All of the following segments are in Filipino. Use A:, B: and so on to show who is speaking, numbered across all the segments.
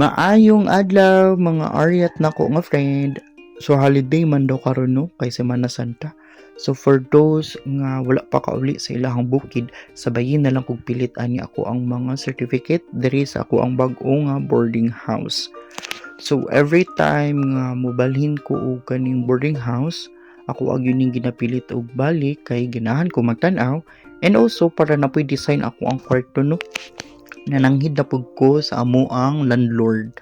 A: Maayong adlaw mga aryat nako nga friend. So holiday man daw karon no kay Semana Santa. So for those nga wala pa kauli sa ilahang bukid, sabayin na lang kog pilit ani ako ang mga certificate diri sa ako ang bag-o nga boarding house. So every time nga mobalhin ko og kaning boarding house, ako ang yun ginapilit og balik kay ganahan ko magtan-aw, and also para na po'y design ako ang kwarto no. Nananghid na pud ko sa amo ang landlord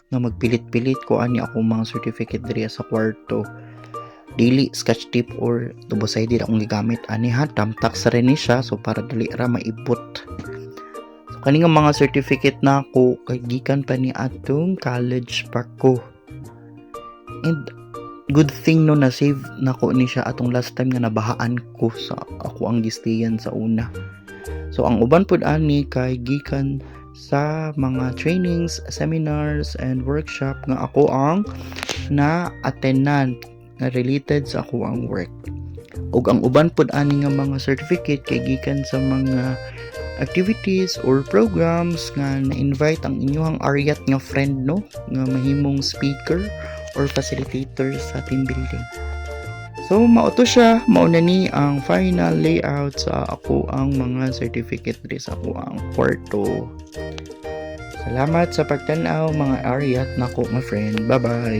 A: nga magpilit-pilit ko ani ako mga certificate diri sa kwarto. Dili sketch tip or double sided akong gigamit ani ha, tamtak sa rin ni siya, so para dali ra maibot. So kani nga mga certificate na ako kay gikan pa ni atong college pa ko. And good thing no na save nako ni siya atong last time nga nabahaan ko sa ako ang gistayan sa una. So ang uban pud ani kay gikan sa mga trainings, seminars and workshop nga ako ang na-attendan nga related sa ako ang work. Ug ang uban pud ani nga mga certificate kay gikan sa mga activities or programs nga na-invite ang inyong aryat nga friend no nga mahimong speaker or facilitator sa team building. So mao to siya, mao na ni ang final layout sa ako ang mga certificate diri sa ako ang kwarto. Salamat sa pagtan-aw mga aryat nako my friend. Bye bye.